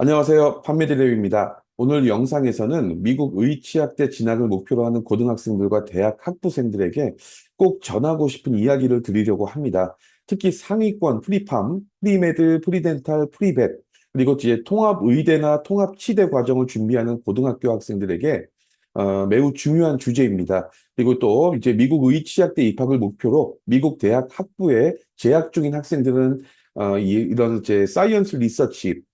안녕하세요. 판매대리입니다. 오늘 영상에서는 미국 의치학대 진학을 목표로 하는 고등학생들과 대학 학부생들에게 꼭 전하고 싶은 이야기를 드리려고 합니다. 특히 상위권 프리팜, 프리메드, 프리덴탈, 프리벳, 그리고 이제 통합의대나 통합치대 과정을 준비하는 고등학교 학생들에게 매우 중요한 주제입니다. 그리고 또 이제 미국 의치학대 입학을 목표로 미국 대학 학부에 재학 중인 학생들은 이런 이제 사이언스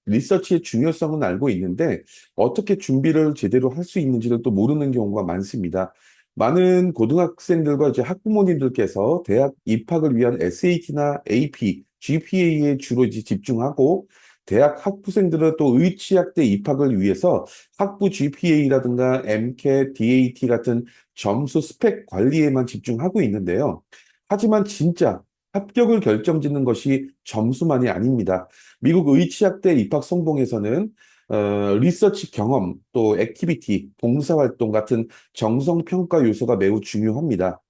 리서치의 중요성은 알고 있는데 어떻게 준비를 제대로 할 수 있는지를 또 모르는 경우가 많습니다. 많은 고등학생들과 이제 학부모님들께서 대학 입학을 위한 SAT나 AP, GPA에 주로 이제 집중하고 대학 학부생들은 또 의치학대 입학을 위해서 학부 GPA라든가 MCAT, DAT 같은 점수 스펙 관리에만 집중하고 있는데요. 하지만 진짜 합격을 결정짓는 것이 점수만이 아닙니다. 미국 의치학대 입학 성공에서는 리서치 경험, 또 액티비티, 봉사활동 같은 정성평가 요소가 매우 중요합니다.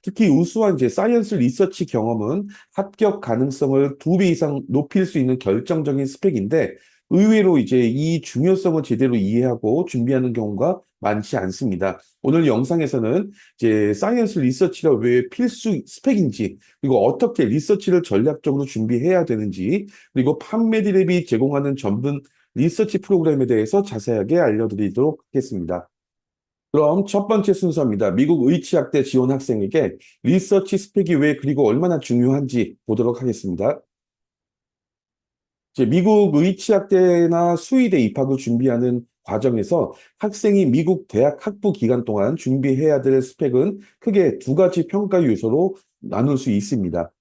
특히 우수한 이제 사이언스 리서치 경험은 합격 가능성을 2배 이상 높일 수 있는 결정적인 스펙인데 의외로 이제 이 중요성을 제대로 이해하고 준비하는 경우가 많지 않습니다. 오늘 영상에서는 이제 사이언스 리서치가 왜 필수 스펙인지, 그리고 어떻게 리서치를 전략적으로 준비해야 되는지, 그리고 판매디랩이 제공하는 전문 리서치 프로그램에 대해서 자세하게 알려드리도록 하겠습니다. 그럼 첫 번째 순서입니다. 미국 의치학대 지원 학생에게 리서치 스펙이 왜 그리고 얼마나 중요한지 보도록 하겠습니다. 이제 미국 의치학대나 수의대 입학을 준비하는 과정에서 학생이 미국 대학 학부 기간 동안 준비해야 될 스펙은 크게 두 가지 평가 요소로 나눌 수 있습니다.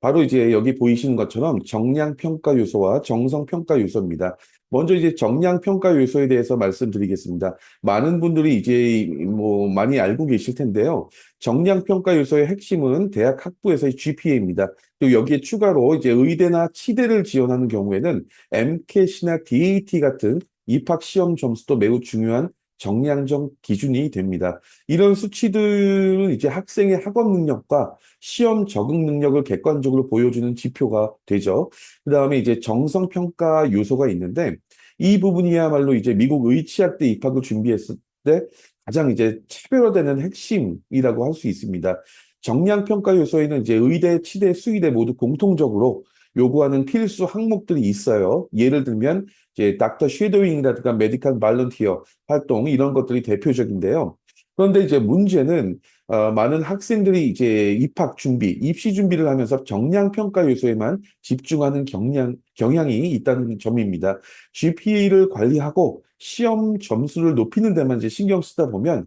바로 이제 여기 보이시는 것처럼 정량 평가 요소와 정성 평가 요소입니다. 먼저 이제 정량 평가 요소에 대해서 말씀드리겠습니다. 많은 분들이 이제 뭐 많이 알고 계실 텐데요. 정량 평가 요소의 핵심은 대학 학부에서의 GPA입니다. 또 여기에 추가로 이제 의대나 치대를 지원하는 경우에는 MCAT이나 DAT 같은 입학 시험 점수도 매우 중요한 정량적 기준이 됩니다. 이런 수치들은 이제 학생의 학업 능력과 시험 적응 능력을 객관적으로 보여주는 지표가 되죠. 그다음에 이제 정성 평가 요소가 있는데 이 부분이야말로 이제 미국 의치학대 입학을 준비했을 때 가장 이제 차별화되는 핵심이라고 할 수 있습니다. 정량 평가 요소에는 이제 의대, 치대, 수의대 모두 공통적으로 요구하는 필수 항목들이 있어요. 예를 들면 이제 닥터 쉐도잉이라든가 메디컬 발런티어 활동 이런 것들이 대표적인데요. 그런데 이제 문제는 많은 학생들이 이제 입학 준비, 입시 준비를 하면서 정량 평가 요소에만 집중하는 경향이 있다는 점입니다. GPA를 관리하고 시험 점수를 높이는 데만 이제 신경 쓰다 보면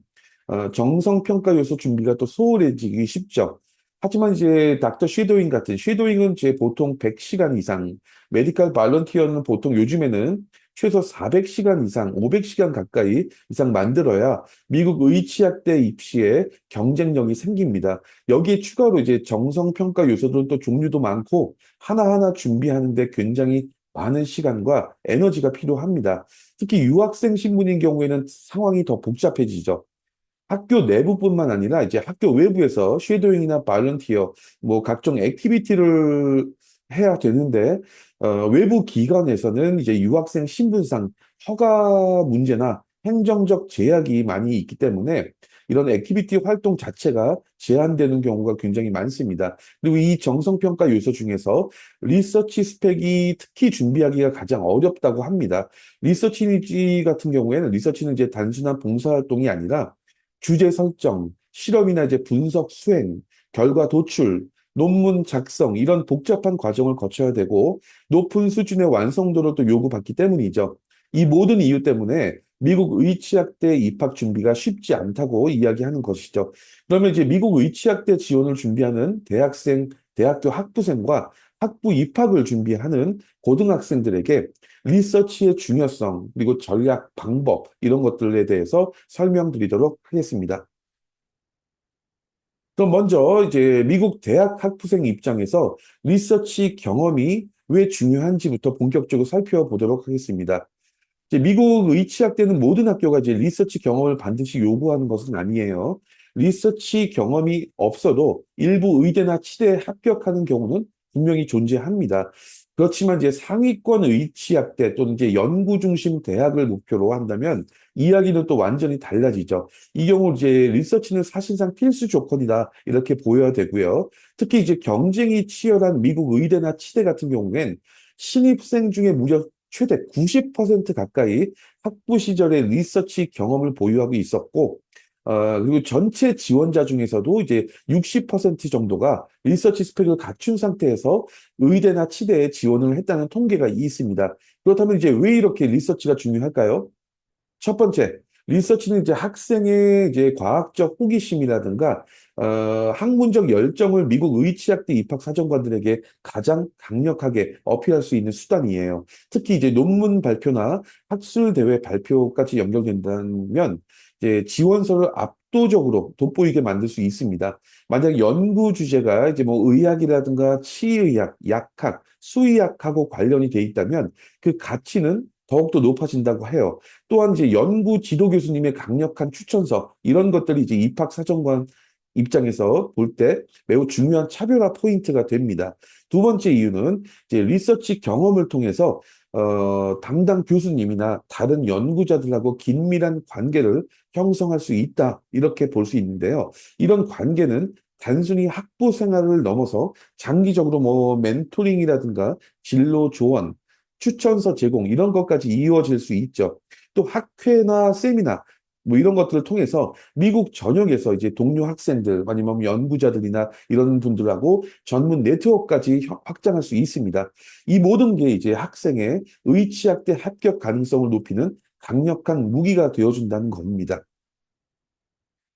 정성 평가 요소 준비가 또 소홀해지기 쉽죠. 하지만 이제 닥터 쉐도잉 같은 쉐도잉은 이제 보통 100시간 이상, 메디컬 발런티어는 보통 요즘에는 최소 400시간 이상, 500시간 가까이 이상 만들어야 미국 의치학대 입시에 경쟁력이 생깁니다. 여기에 추가로 이제 정성평가 요소들은 또 종류도 많고 하나하나 준비하는데 굉장히 많은 시간과 에너지가 필요합니다. 특히 유학생 신분인 경우에는 상황이 더 복잡해지죠. 학교 내부뿐만 아니라 이제 학교 외부에서 쉐도잉이나 발런티어 뭐 각종 액티비티를 해야 되는데 외부 기관에서는 이제 유학생 신분상 허가 문제나 행정적 제약이 많이 있기 때문에 이런 액티비티 활동 자체가 제한되는 경우가 굉장히 많습니다. 그리고 이 정성평가 요소 중에서 리서치 스펙이 특히 준비하기가 가장 어렵다고 합니다. 리서치 같은 경우에는 리서치는 이제 단순한 봉사활동이 아니라 주제 설정, 실험이나 이제 분석 수행, 결과 도출, 논문 작성, 이런 복잡한 과정을 거쳐야 되고, 높은 수준의 완성도를 또 요구받기 때문이죠. 이 모든 이유 때문에 미국 의치학대 입학 준비가 쉽지 않다고 이야기하는 것이죠. 그러면 이제 미국 의치학대 지원을 준비하는 대학생, 대학교 학부생과 학부 입학을 준비하는 고등학생들에게 리서치의 중요성, 그리고 전략, 방법, 이런 것들에 대해서 설명드리도록 하겠습니다. 그럼 먼저 이제 미국 대학 학부생 입장에서 리서치 경험이 왜 중요한지부터 본격적으로 살펴보도록 하겠습니다. 이제 미국 의치학대는 모든 학교가 이제 리서치 경험을 반드시 요구하는 것은 아니에요. 리서치 경험이 없어도 일부 의대나 치대에 합격하는 경우는 분명히 존재합니다. 그렇지만 이제 상위권 의치학대 또는 이제 연구 중심 대학을 목표로 한다면 이야기는 또 완전히 달라지죠. 이 경우 이제 리서치는 사실상 필수 조건이다 이렇게 보여야 되고요. 특히 이제 경쟁이 치열한 미국 의대나 치대 같은 경우엔 신입생 중에 무려 최대 90% 가까이 학부 시절에 리서치 경험을 보유하고 있었고, 그리고 전체 지원자 중에서도 이제 60% 정도가 리서치 스펙을 갖춘 상태에서 의대나 치대에 지원을 했다는 통계가 있습니다. 그렇다면 이제 왜 이렇게 리서치가 중요할까요? 첫 번째, 리서치는 이제 학생의 이제 과학적 호기심이라든가 학문적 열정을 미국 의치학대 입학 사정관들에게 가장 강력하게 어필할 수 있는 수단이에요. 특히 이제 논문 발표나 학술 대회 발표까지 연결된다면 이제 지원서를 압도적으로 돋보이게 만들 수 있습니다. 만약 연구 주제가 이제 뭐 의학이라든가 치의학, 약학, 수의학하고 관련이 돼 있다면 그 가치는 더욱더 높아진다고 해요. 또한 이제 연구 지도 교수님의 강력한 추천서 이런 것들이 이제 입학 사정관 입장에서 볼 때 매우 중요한 차별화 포인트가 됩니다. 두 번째 이유는 이제 리서치 경험을 통해서 담당 교수님이나 다른 연구자들하고 긴밀한 관계를 형성할 수 있다 이렇게 볼 수 있는데요. 이런 관계는 단순히 학부 생활을 넘어서 장기적으로 뭐 멘토링이라든가 진로 조언, 추천서 제공 이런 것까지 이루어질 수 있죠. 또 학회나 세미나 뭐 이런 것들을 통해서 미국 전역에서 이제 동료 학생들 아니면 연구자들이나 이런 분들하고 전문 네트워크까지 확장할 수 있습니다. 이 모든 게 이제 학생의 의치학대 합격 가능성을 높이는 강력한 무기가 되어준다는 겁니다.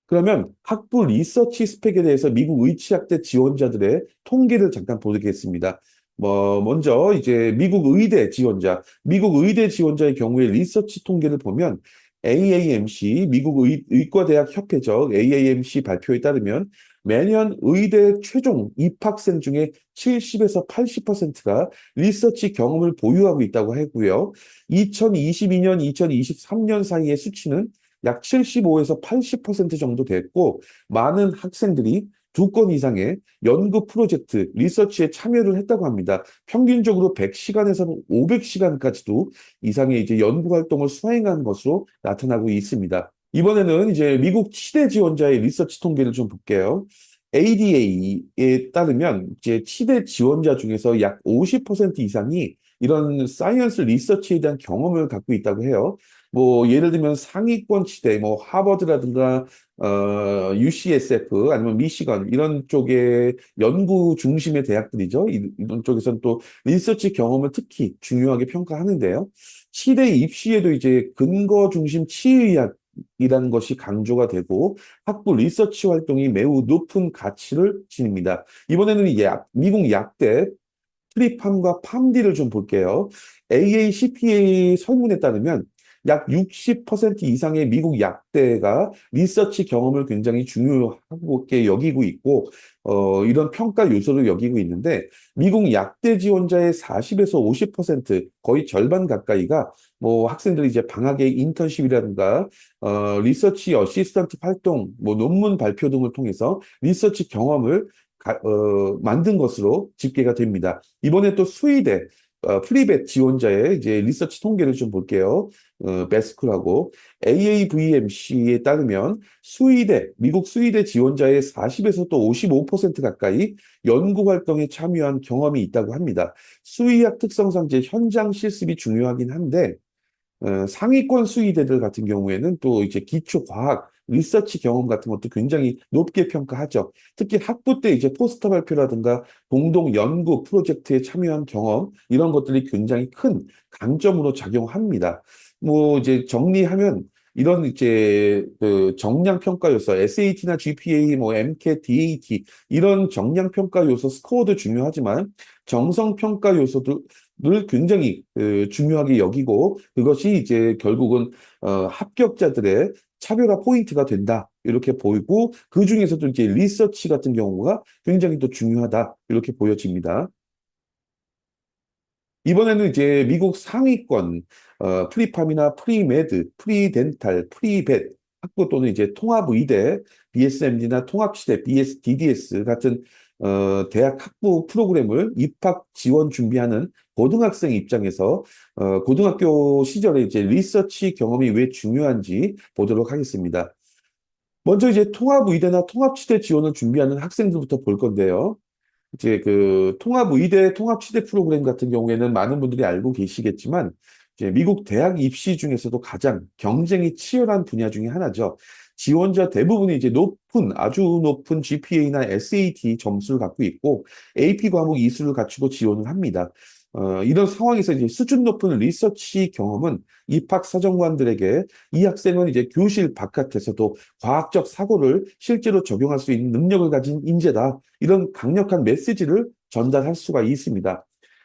그러면 학부 리서치 스펙에 대해서 미국 의치학대 지원자들의 통계를 잠깐 보겠습니다. 뭐 먼저 이제 미국 의대 지원자의 경우에 리서치 통계를 보면 AAMC 미국 의과대학 협회적 AAMC 발표에 따르면 매년 의대 최종 입학생 중에 70에서 80%가 리서치 경험을 보유하고 있다고 하고요. 2022년, 2023년 사이의 수치는 약 75에서 80% 정도 됐고, 많은 학생들이 2건 이상의 연구 프로젝트, 리서치에 참여를 했다고 합니다. 평균적으로 100시간에서 500시간까지도 이상의 이제 연구 활동을 수행한 것으로 나타나고 있습니다. 이번에는 이제 미국 치대 지원자의 리서치 통계를 좀 볼게요. ADA에 따르면 이제 치대 지원자 중에서 약 50% 이상이 이런 사이언스 리서치에 대한 경험을 갖고 있다고 해요. 뭐 예를 들면 상위권 치대, 뭐 하버드라든가 UCSF 아니면 미시건 이런 쪽의 연구 중심의 대학들이죠. 이런 쪽에서는 또 리서치 경험을 특히 중요하게 평가하는데요. 치대 입시에도 이제 근거 중심 치의학이라는 것이 강조가 되고 학부 리서치 활동이 매우 높은 가치를 지닙니다. 이번에는 미국 약대 프리팜과 팜디를 좀 볼게요. AACPA 설문에 따르면 약 60% 이상의 미국 약대가 리서치 경험을 굉장히 중요하게 여기고 있고, 이런 평가 요소를 여기고 있는데, 미국 약대 지원자의 40에서 50%, 거의 절반 가까이가 뭐 학생들이 이제 방학의 인턴십이라든가, 리서치 어시스턴트 활동, 뭐 논문 발표 등을 통해서 리서치 경험을 만든 것으로 집계가 됩니다. 이번에 또 수의대, 프리벳 지원자의 이제 리서치 통계를 좀 볼게요. 베스쿨하고 AAVMC에 따르면 미국 수의대 지원자의 40에서 또 55% 가까이 연구 활동에 참여한 경험이 있다고 합니다. 수의학 특성상 이제 현장 실습이 중요하긴 한데 상위권 수의대들 같은 경우에는 또 이제 기초 과학, 리서치 경험 같은 것도 굉장히 높게 평가하죠. 특히 학부 때 이제 포스터 발표라든가 공동 연구 프로젝트에 참여한 경험, 이런 것들이 굉장히 큰 강점으로 작용합니다. 뭐 이제 정리하면 이런 이제 그 정량 평가 요소, SAT나 GPA, 뭐 MCAT, DAT 이런 정량 평가 요소 스코어도 중요하지만 정성 평가 요소도 를 굉장히 중요하게 여기고 그것이 이제 결국은 합격자들의 차별화 포인트가 된다 이렇게 보이고 그 중에서도 이제 리서치 같은 경우가 굉장히 또 중요하다 이렇게 보여집니다. 이번에는 이제 미국 상위권 프리팜이나 프리메드, 프리덴탈, 프리벳 학부 또는 이제 통합의대, BSMD나 통합시대, BSDDS 같은 대학 학부 프로그램을 입학 지원 준비하는 고등학생 입장에서 고등학교 시절에 이제 리서치 경험이 왜 중요한지 보도록 하겠습니다. 먼저 이제 통합의대나 통합치대 지원을 준비하는 학생들부터 볼 건데요. 이제 그 통합의대 통합치대 프로그램 같은 경우에는 많은 분들이 알고 계시겠지만 이제 미국 대학 입시 중에서도 가장 경쟁이 치열한 분야 중에 하나죠. 지원자 대부분이 이제 아주 높은 GPA나 SAT 점수를 갖고 있고 AP 과목 이수를 갖추고 지원을 합니다. 이런 상황에서 이제 수준 높은 리서치 경험은 입학 사정관들에게 이 학생은 이제 교실 바깥에서도 과학적 사고를 실제로 적용할 수 있는 능력을 가진 인재다. 이런 강력한 메시지를 전달할 수가 있습니다.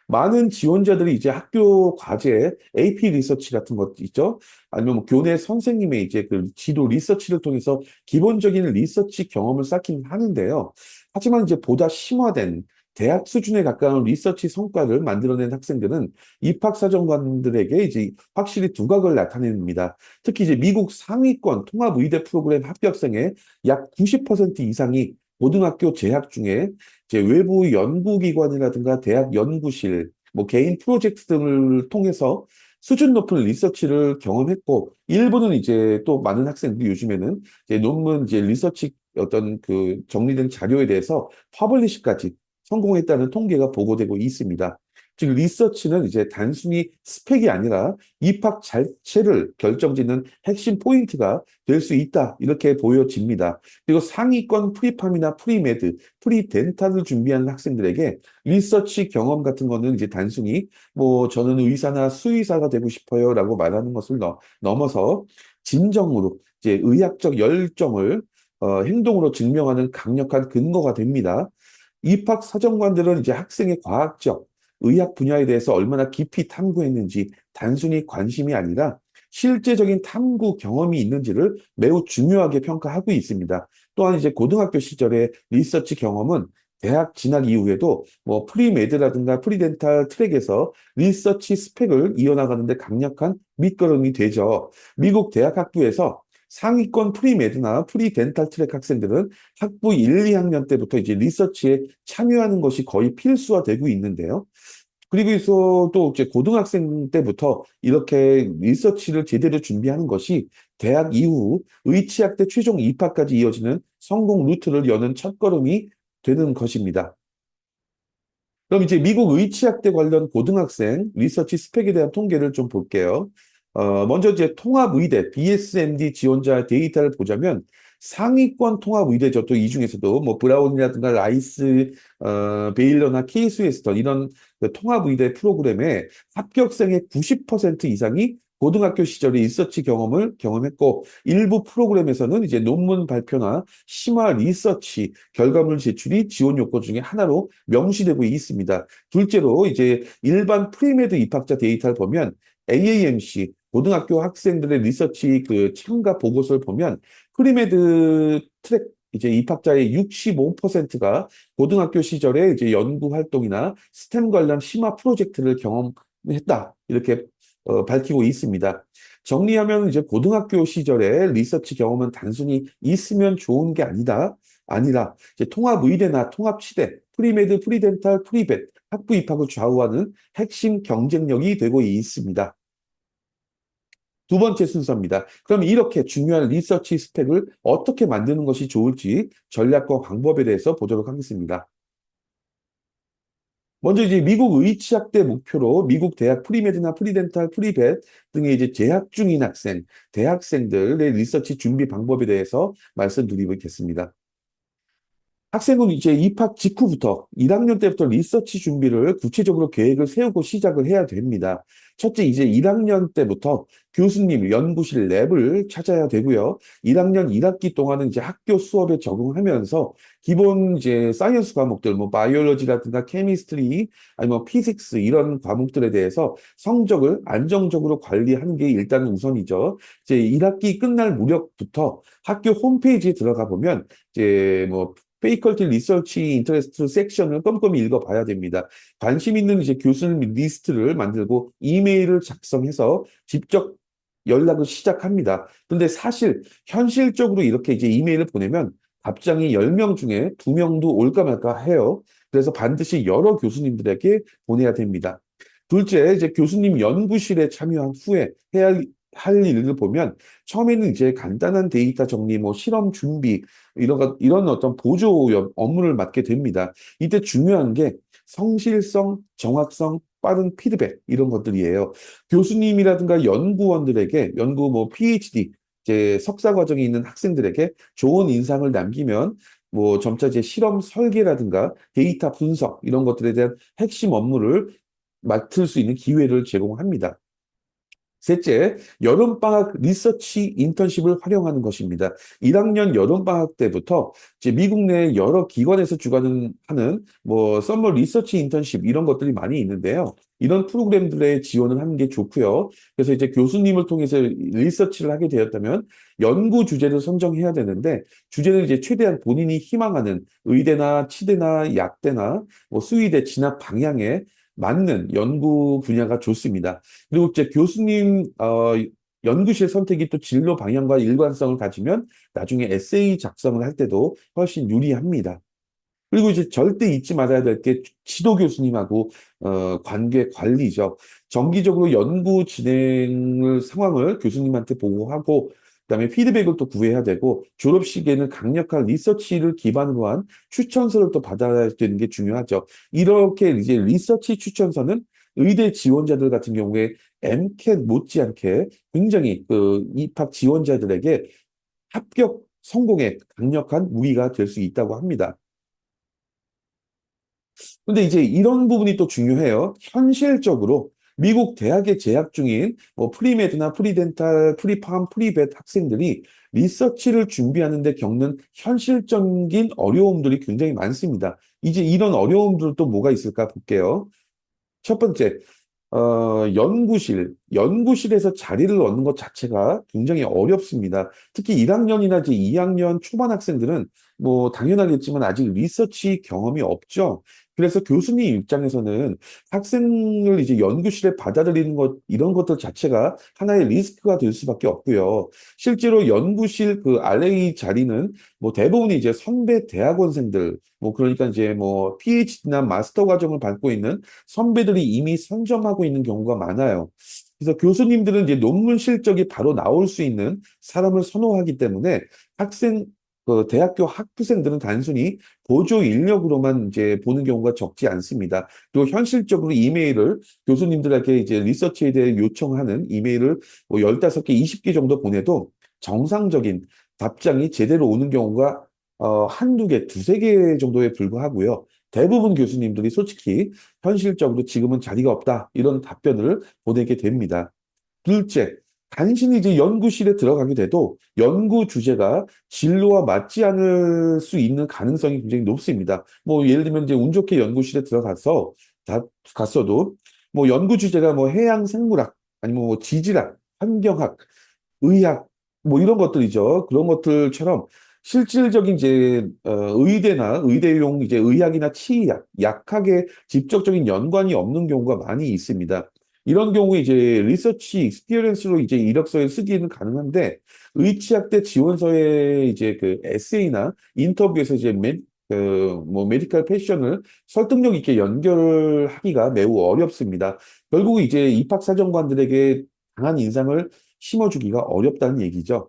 많은 지원자들이 이제 학교 과제에 AP 리서치 같은 것 있죠? 아니면 뭐 교내 선생님의 이제 그 지도 리서치를 통해서 기본적인 리서치 경험을 쌓긴 하는데요. 하지만 이제 보다 심화된 대학 수준에 가까운 리서치 성과를 만들어낸 학생들은 입학사정관들에게 이제 확실히 두각을 나타냅니다. 특히 이제 미국 상위권 통합의대 프로그램 합격생의 약 90% 이상이 고등학교 재학 중에 이제 외부 연구기관이라든가 대학 연구실, 뭐 개인 프로젝트 등을 통해서 수준 높은 리서치를 경험했고, 일부는 이제 또 많은 학생들이 요즘에는 이제 논문, 이제 리서치 어떤 그 정리된 자료에 대해서 퍼블리시까지 성공했다는 통계가 보고되고 있습니다. 즉, 리서치는 이제 단순히 스펙이 아니라 입학 자체를 결정짓는 핵심 포인트가 될 수 있다. 이렇게 보여집니다. 그리고 상위권 프리팜이나 프리메드, 프리덴탈을 준비하는 학생들에게 리서치 경험 같은 거는 이제 단순히 뭐 저는 의사나 수의사가 되고 싶어요라고 말하는 것을 넘어서 진정으로 이제 의학적 열정을 행동으로 증명하는 강력한 근거가 됩니다. 입학 사정관들은 이제 학생의 과학적, 의학 분야에 대해서 얼마나 깊이 탐구했는지 단순히 관심이 아니라 실제적인 탐구 경험이 있는지를 매우 중요하게 평가하고 있습니다. 또한 이제 고등학교 시절의 리서치 경험은 대학 진학 이후에도 뭐 프리메드라든가 프리덴탈 트랙에서 리서치 스펙을 이어나가는데 강력한 밑거름이 되죠. 미국 대학 학부에서 상위권 프리메드나 프리덴탈 트랙 학생들은 학부 1, 2학년 때부터 이제 리서치에 참여하는 것이 거의 필수화되고 있는데요. 그리고 또 이제 고등학생 때부터 이렇게 리서치를 제대로 준비하는 것이 대학 이후 의치학대 최종 입학까지 이어지는 성공 루트를 여는 첫걸음이 되는 것입니다. 그럼 이제 미국 의치학대 관련 고등학생 리서치 스펙에 대한 통계를 좀 볼게요. 먼저 이제 통합의대, BSMD 지원자 데이터를 보자면 상위권 통합의대죠. 또 이 중에서도 뭐 브라운이라든가 라이스, 베일러나 케이스 웨스턴 이런 그 통합의대 프로그램에 합격생의 90% 이상이 고등학교 시절에 리서치 경험을 경험했고 일부 프로그램에서는 이제 논문 발표나 심화 리서치 결과물 제출이 지원 요건 중에 하나로 명시되고 있습니다. 둘째로 이제 일반 프리메드 입학자 데이터를 보면 AAMC 고등학교 학생들의 리서치 그 참가 보고서를 보면 프리메드 트랙 이제 입학자의 65%가 고등학교 시절에 이제 연구 활동이나 스템 관련 심화 프로젝트를 경험했다. 이렇게 밝히고 있습니다. 정리하면 이제 고등학교 시절에 리서치 경험은 단순히 있으면 좋은 게 아니라 이제 통합의대나 통합치대, 프리메드, 프리덴탈, 프리벳 학부 입학을 좌우하는 핵심 경쟁력이 되고 있습니다. 두 번째 순서입니다. 그럼 이렇게 중요한 리서치 스펙을 어떻게 만드는 것이 좋을지 전략과 방법에 대해서 보도록 하겠습니다. 먼저 이제 미국 의치학대 목표로 미국 대학 프리메드나 프리덴탈, 프리벳 등의 이제 재학 중인 대학생들의 리서치 준비 방법에 대해서 말씀드리겠습니다. 학생은 이제 입학 직후부터 1학년 때부터 리서치 준비를 구체적으로 계획을 세우고 시작을 해야 됩니다. 첫째, 이제 1학년 때부터 교수님, 연구실, 랩을 찾아야 되고요. 1학년 1학기 동안은 이제 학교 수업에 적응하면서 기본 이제 사이언스 과목들, 뭐 바이올로지라든가 케미스트리, 아니면 뭐 피직스 이런 과목들에 대해서 성적을 안정적으로 관리하는 게 일단은 우선이죠. 이제 1학기 끝날 무렵부터 학교 홈페이지에 들어가 보면 이제 뭐 페이컬티 리서치 인터레스트 섹션을 꼼꼼히 읽어봐야 됩니다. 관심 있는 이제 교수님 리스트를 만들고 이메일을 작성해서 직접 연락을 시작합니다. 근데 사실 현실적으로 이렇게 이제 이메일을 보내면 답장이 10명 중에 2명도 올까 말까 해요. 그래서 반드시 여러 교수님들에게 보내야 됩니다. 둘째, 이제 교수님 연구실에 참여한 후에 해야 할 일을 보면 처음에는 이제 간단한 데이터 정리, 뭐 실험 준비 이런 어떤 보조 업무를 맡게 됩니다. 이때 중요한 게 성실성, 정확성, 빠른 피드백 이런 것들이에요. 교수님이라든가 연구원들에게 연구 뭐 PhD 이제 석사 과정에 있는 학생들에게 좋은 인상을 남기면 뭐 점차 이제 실험 설계라든가 데이터 분석 이런 것들에 대한 핵심 업무를 맡을 수 있는 기회를 제공합니다. 셋째, 여름방학 리서치 인턴십을 활용하는 것입니다. 1학년 여름방학 때부터 이제 미국 내 여러 기관에서 주관하는 뭐 썸머 리서치 인턴십 이런 것들이 많이 있는데요. 이런 프로그램들에 지원을 하는 게 좋고요. 그래서 이제 교수님을 통해서 리서치를 하게 되었다면 연구 주제를 선정해야 되는데 주제는 이제 최대한 본인이 희망하는 의대나 치대나 약대나 뭐 수의대 진학 방향에 맞는 연구 분야가 좋습니다. 그리고 이제 교수님 연구실 선택이 또 진로 방향과 일관성을 가지면 나중에 에세이 작성을 할 때도 훨씬 유리합니다. 그리고 이제 절대 잊지 말아야 될 게 지도 교수님하고 관계 관리죠. 정기적으로 연구 진행을 상황을 교수님한테 보고하고 그다음에 피드백을 또 구해야 되고 졸업식에는 강력한 리서치를 기반으로 한 추천서를 또 받아야 되는 게 중요하죠. 이렇게 이제 리서치 추천서는 의대 지원자들 같은 경우에 MCAT 못지않게 굉장히 그 입학 지원자들에게 합격 성공에 강력한 무기가 될 수 있다고 합니다. 근데 이제 이런 부분이 또 중요해요. 현실적으로 미국 대학에 재학 중인 뭐 프리메드나 프리덴탈, 프리팜, 프리벳 학생들이 리서치를 준비하는데 겪는 현실적인 어려움들이 굉장히 많습니다. 이제 이런 어려움들 또 뭐가 있을까 볼게요. 첫 번째, 연구실에서 자리를 얻는 것 자체가 굉장히 어렵습니다. 특히 1학년이나 이제 2학년 초반 학생들은 뭐 당연하겠지만 아직 리서치 경험이 없죠. 그래서 교수님 입장에서는 학생을 이제 연구실에 받아들이는 것, 이런 것들 자체가 하나의 리스크가 될 수밖에 없고요. 실제로 연구실 그 RA 자리는 뭐 대부분이 이제 선배 대학원생들, 뭐 그러니까 이제 뭐 PhD나 마스터 과정을 밟고 있는 선배들이 이미 선점하고 있는 경우가 많아요. 그래서 교수님들은 이제 논문 실적이 바로 나올 수 있는 사람을 선호하기 때문에 대학교 학부생들은 단순히 보조 인력으로만 이제 보는 경우가 적지 않습니다. 또 현실적으로 이메일을 교수님들에게 이제 리서치에 대해 요청하는 이메일을 뭐 15개, 20개 정도 보내도 정상적인 답장이 제대로 오는 경우가 한두 개, 두세 개 정도에 불과하고요. 대부분 교수님들이 솔직히 현실적으로 지금은 자리가 없다. 이런 답변을 보내게 됩니다. 둘째, 단순히 이제 연구실에 들어가게 돼도 연구 주제가 진로와 맞지 않을 수 있는 가능성이 굉장히 높습니다. 뭐 예를 들면 이제 운 좋게 연구실에 다 갔어도 뭐 연구 주제가 뭐 해양 생물학 아니면 뭐 지질학, 환경학, 의학 뭐 이런 것들이죠. 그런 것들처럼 실질적인 이제 의대나 의대용 이제 의학이나 치의학, 약학에 직접적인 연관이 없는 경우가 많이 있습니다. 이런 경우에 이제 리서치 익스피리언스로 이제 이력서에 쓰기는 가능한데 의치학대 지원서에 이제 그 에세이나 인터뷰에서 이제 뭐 메디컬 패션을 설득력 있게 연결하기가 매우 어렵습니다. 결국 이제 입학사정관들에게 강한 인상을 심어주기가 어렵다는 얘기죠.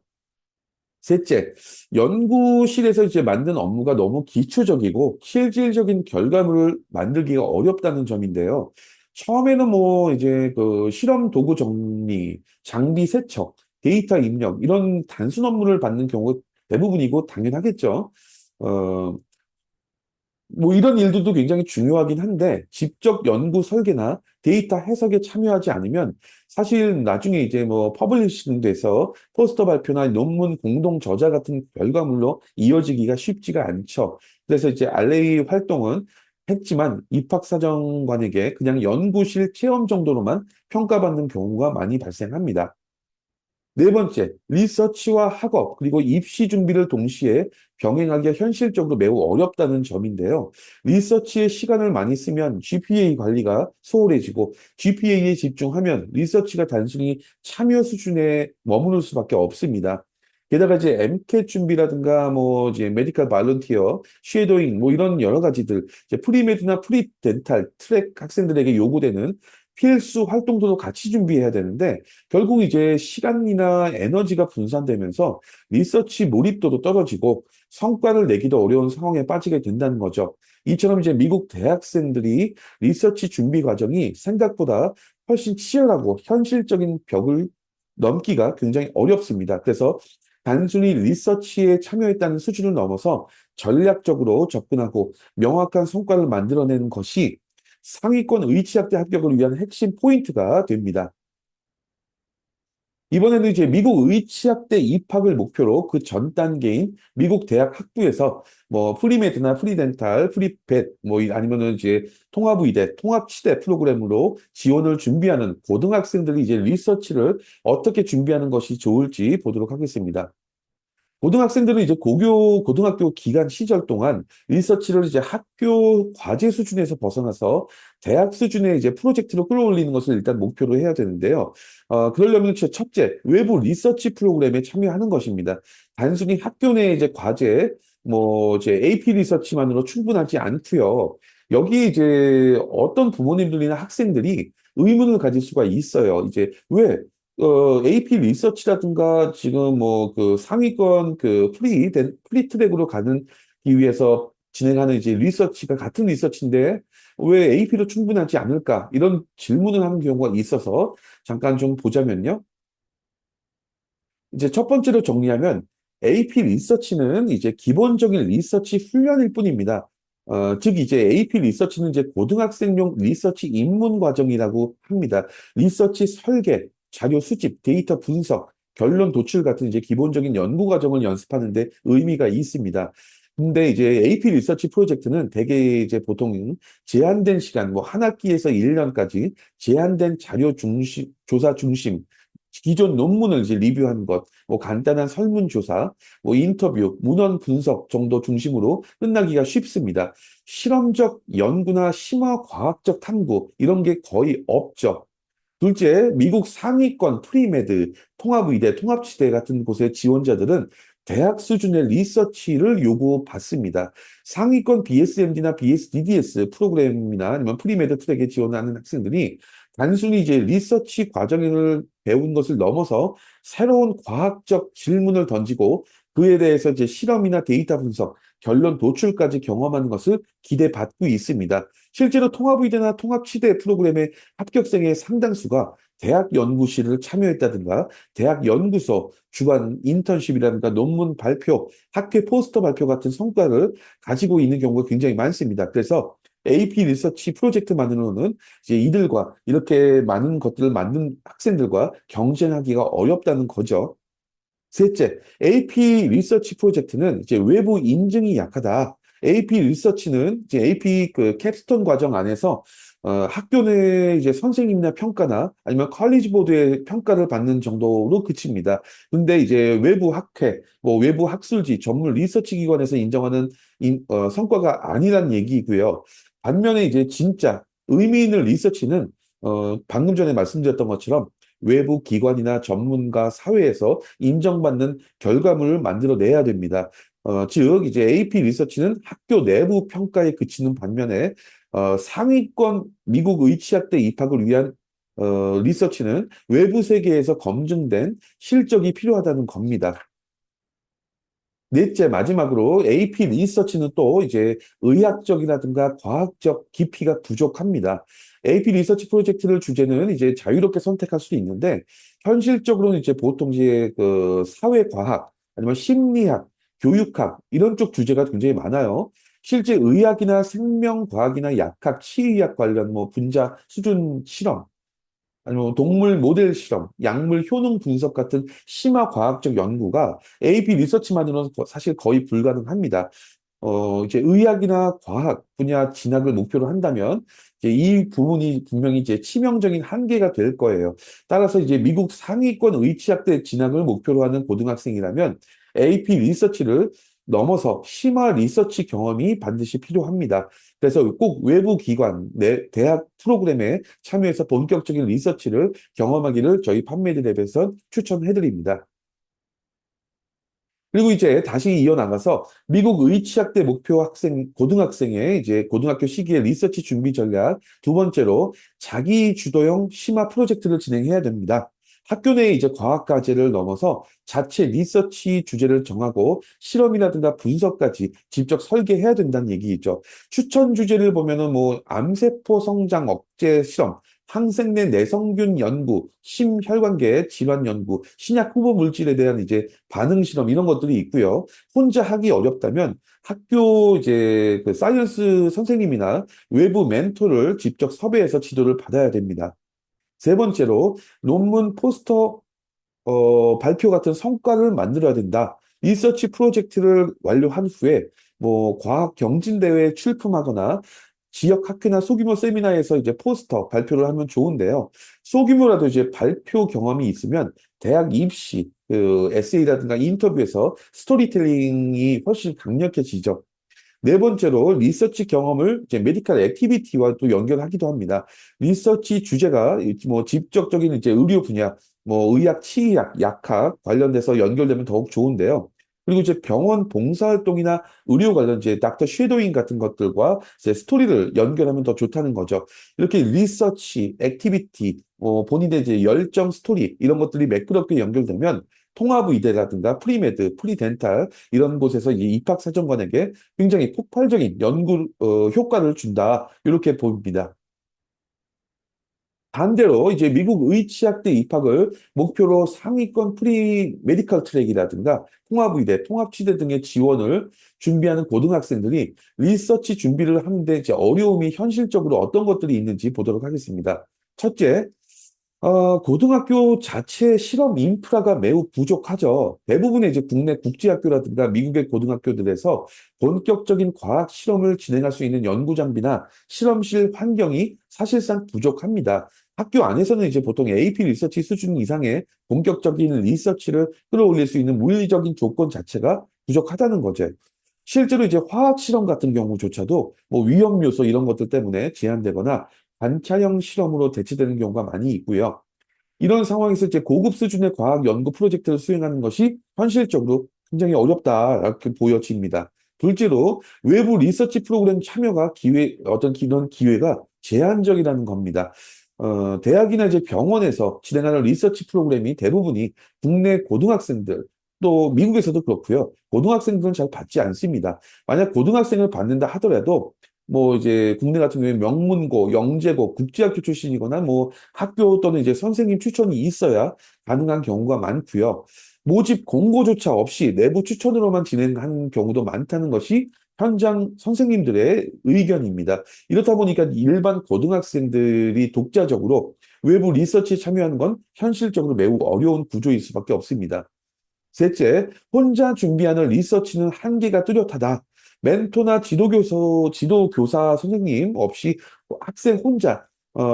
셋째, 연구실에서 이제 만든 업무가 너무 기초적이고 실질적인 결과물을 만들기가 어렵다는 점인데요. 처음에는 뭐 이제 그 실험 도구 정리, 장비 세척, 데이터 입력 이런 단순 업무를 받는 경우가 대부분이고 당연하겠죠. 어, 뭐 이런 일들도 굉장히 중요하긴 한데 직접 연구 설계나 데이터 해석에 참여하지 않으면 사실 나중에 이제 뭐 퍼블리싱 돼서 포스터 발표나 논문 공동 저자 같은 결과물로 이어지기가 쉽지가 않죠. 그래서 이제 RA 활동은 했지만 입학사정관에게 그냥 연구실 체험 정도로만 평가받는 경우가 많이 발생합니다. 네 번째, 리서치와 학업, 그리고 입시 준비를 동시에 병행하기가 현실적으로 매우 어렵다는 점인데요. 리서치에 시간을 많이 쓰면 GPA 관리가 소홀해지고 GPA에 집중하면 리서치가 단순히 참여 수준에 머무를 수밖에 없습니다. 게다가 이제 MCAT 준비라든가 뭐 이제 메디컬 발런티어, 쉐도잉 뭐 이런 여러 가지들 이제 프리메드나 프리덴탈 트랙 학생들에게 요구되는 필수 활동들도 같이 준비해야 되는데 결국 이제 시간이나 에너지가 분산되면서 리서치 몰입도도 떨어지고 성과를 내기도 어려운 상황에 빠지게 된다는 거죠. 이처럼 이제 미국 대학생들이 리서치 준비 과정이 생각보다 훨씬 치열하고 현실적인 벽을 넘기가 굉장히 어렵습니다. 그래서 단순히 리서치에 참여했다는 수준을 넘어서 전략적으로 접근하고 명확한 성과를 만들어내는 것이 상위권 의치학대 합격을 위한 핵심 포인트가 됩니다. 이번에는 이제 미국 의치학대 입학을 목표로 그 전 단계인 미국 대학 학부에서 뭐 프리메드나 프리덴탈, 프리펫 뭐 아니면은 이제 통합의대, 통합치대 프로그램으로 지원을 준비하는 고등학생들이 이제 리서치를 어떻게 준비하는 것이 좋을지 보도록 하겠습니다. 고등학생들은 이제 고등학교 기간 시절 동안 리서치를 이제 학교 과제 수준에서 벗어나서 대학 수준의 이제 프로젝트로 끌어올리는 것을 일단 목표로 해야 되는데요. 그러려면 첫째, 외부 리서치 프로그램에 참여하는 것입니다. 단순히 학교 내 이제 과제, 뭐 이제 AP 리서치만으로 충분하지 않고요. 여기 이제 어떤 부모님들이나 학생들이 의문을 가질 수가 있어요. 이제 왜 AP 리서치라든가 지금 뭐 그 상위권 그 프리 트랙으로 가는 기 위해서 진행하는 이제 리서치가 같은 리서치인데 왜 AP로 충분하지 않을까? 이런 질문을 하는 경우가 있어서 잠깐 좀 보자면요. 이제 첫 번째로 정리하면 AP 리서치는 이제 기본적인 리서치 훈련일 뿐입니다. 즉 이제 AP 리서치는 이제 고등학생용 리서치 입문 과정이라고 합니다. 리서치 설계, 자료 수집, 데이터 분석, 결론 도출 같은 이제 기본적인 연구 과정을 연습하는 데 의미가 있습니다. 근데 이제 AP 리서치 프로젝트는 대개 이제 보통 제한된 시간, 뭐 한 학기에서 1년까지 제한된 자료 중심, 조사 중심, 기존 논문을 이제 리뷰한 것, 뭐 간단한 설문조사, 뭐 인터뷰, 문헌 분석 정도 중심으로 끝나기가 쉽습니다. 실험적 연구나 심화 과학적 탐구 이런 게 거의 없죠. 둘째, 미국 상위권 프리메드, 통합의대, 통합치대 같은 곳의 지원자들은 대학 수준의 리서치를 요구받습니다. 상위권 BSMD나 BSDDS 프로그램이나 아니면 프리메드 트랙에 지원하는 학생들이 단순히 이제 리서치 과정을 배운 것을 넘어서 새로운 과학적 질문을 던지고 그에 대해서 이제 실험이나 데이터 분석, 결론 도출까지 경험하는 것을 기대받고 있습니다. 실제로 통합의대나 통합치대 프로그램의 합격생의 상당수가 대학 연구실을 참여했다든가 대학 연구소 주관 인턴십이라든가 논문 발표, 학회 포스터 발표 같은 성과를 가지고 있는 경우가 굉장히 많습니다. 그래서 AP 리서치 프로젝트만으로는 이제 이들과 이렇게 많은 것들을 만든 학생들과 경쟁하기가 어렵다는 거죠. 셋째, AP 리서치 프로젝트는 이제 외부 인증이 약하다. AP 리서치는 이제 AP 그 캡스톤 과정 안에서 학교 내 이제 선생님이나 평가나 아니면 컬리지 보드의 평가를 받는 정도로 그칩니다. 근데 이제 외부 학회, 뭐 외부 학술지, 전문 리서치 기관에서 인정하는 성과가 아니란 얘기고요. 반면에 이제 진짜 의미 있는 리서치는 방금 전에 말씀드렸던 것처럼 외부 기관이나 전문가 사회에서 인정받는 결과물을 만들어내야 됩니다. 즉, 이제 AP 리서치는 학교 내부 평가에 그치는 반면에 상위권 미국 의치학대 입학을 위한 리서치는 외부 세계에서 검증된 실적이 필요하다는 겁니다. 넷째, 마지막으로 AP 리서치는 또 이제 의학적이라든가 과학적 깊이가 부족합니다. AP 리서치 프로젝트를 주제는 이제 자유롭게 선택할 수 있는데, 현실적으로는 이제 보통 이제 그 사회과학, 아니면 심리학, 교육학, 이런 쪽 주제가 굉장히 많아요. 실제 의학이나 생명과학이나 약학, 치의학 관련 뭐 분자 수준 실험, 아니면 동물 모델 실험, 약물 효능 분석 같은 심화 과학적 연구가 AP 리서치만으로는 사실 거의 불가능합니다. 이제 의학이나 과학 분야 진학을 목표로 한다면 이제 이 부분이 분명히 이제 치명적인 한계가 될 거예요. 따라서 이제 미국 상위권 의치학대 진학을 목표로 하는 고등학생이라면 AP 리서치를 넘어서 심화 리서치 경험이 반드시 필요합니다. 그래서 꼭 외부 기관, 내 대학 프로그램에 참여해서 본격적인 리서치를 경험하기를 저희 판매드랩에서 추천해드립니다. 그리고 이제 다시 이어나가서 미국 의치학대 목표 학생, 고등학생의 이제 고등학교 시기의 리서치 준비 전략. 두 번째로 자기 주도형 심화 프로젝트를 진행해야 됩니다. 학교 내에 이제 과학 과제를 넘어서 자체 리서치 주제를 정하고 실험이라든가 분석까지 직접 설계해야 된다는 얘기죠. 추천 주제를 보면은 뭐 암세포 성장 억제 실험, 항생 내 내성균 연구, 심혈관계 질환 연구, 신약 후보 물질에 대한 이제 반응 실험 이런 것들이 있고요. 혼자 하기 어렵다면 학교 이제 그 사이언스 선생님이나 외부 멘토를 직접 섭외해서 지도를 받아야 됩니다. 세 번째로 논문 포스터 발표 같은 성과를 만들어야 된다. 리서치 프로젝트를 완료한 후에 뭐 과학 경진 대회에 출품하거나 지역 학회나 소규모 세미나에서 이제 포스터 발표를 하면 좋은데요. 소규모라도 이제 발표 경험이 있으면 대학 입시, 그 에세이라든가 인터뷰에서 스토리텔링이 훨씬 강력해지죠. 네 번째로 리서치 경험을 이제 메디컬 액티비티와 또 연결하기도 합니다. 리서치 주제가 뭐 직접적인 이제 의료 분야, 뭐 의학, 치의학, 약학 관련돼서 연결되면 더욱 좋은데요. 그리고 이제 병원 봉사활동이나 의료 관련 이제 닥터 쉐도잉 같은 것들과 이제 스토리를 연결하면 더 좋다는 거죠. 이렇게 리서치, 액티비티, 본인의 이제 열정 스토리 이런 것들이 매끄럽게 연결되면 통합의대라든가 프리메드, 프리덴탈 이런 곳에서 이 입학사정관에게 굉장히 폭발적인 연구 효과를 준다. 이렇게 봅니다. 반대로 이제 미국 의치학대 입학을 목표로 상위권 프리 메디컬 트랙이라든가 통합의대, 통합치대 등의 지원을 준비하는 고등학생들이 리서치 준비를 하는데 이제 어려움이 현실적으로 어떤 것들이 있는지 보도록 하겠습니다. 첫째, 고등학교 자체 실험 인프라가 매우 부족하죠. 대부분의 이제 국내 국제학교라든가 미국의 고등학교들에서 본격적인 과학 실험을 진행할 수 있는 연구 장비나 실험실 환경이 사실상 부족합니다. 학교 안에서는 이제 보통 AP 리서치 수준 이상의 본격적인 리서치를 끌어올릴 수 있는 물리적인 조건 자체가 부족하다는 거죠. 실제로 이제 화학 실험 같은 경우조차도 뭐 위험 요소 이런 것들 때문에 제한되거나 관찰형 실험으로 대체되는 경우가 많이 있고요. 이런 상황에서 이제 고급 수준의 과학 연구 프로젝트를 수행하는 것이 현실적으로 굉장히 어렵다, 이렇게 보여집니다. 둘째로 외부 리서치 프로그램 참여가 이런 기회가 제한적이라는 겁니다. 대학이나 이제 병원에서 진행하는 리서치 프로그램이 대부분이 국내 고등학생들, 또 미국에서도 그렇고요. 고등학생들은 잘 받지 않습니다. 만약 고등학생을 받는다 하더라도 뭐 이제 국내 같은 경우에 명문고, 영재고, 국제학교 출신이거나 뭐 학교 또는 이제 선생님 추천이 있어야 가능한 경우가 많고요. 모집 공고조차 없이 내부 추천으로만 진행하는 경우도 많다는 것이 현장 선생님들의 의견입니다. 이렇다 보니까 일반 고등학생들이 독자적으로 외부 리서치에 참여하는 건 현실적으로 매우 어려운 구조일 수밖에 없습니다. 셋째, 혼자 준비하는 리서치는 한계가 뚜렷하다. 멘토나 지도교사 선생님 없이 학생 혼자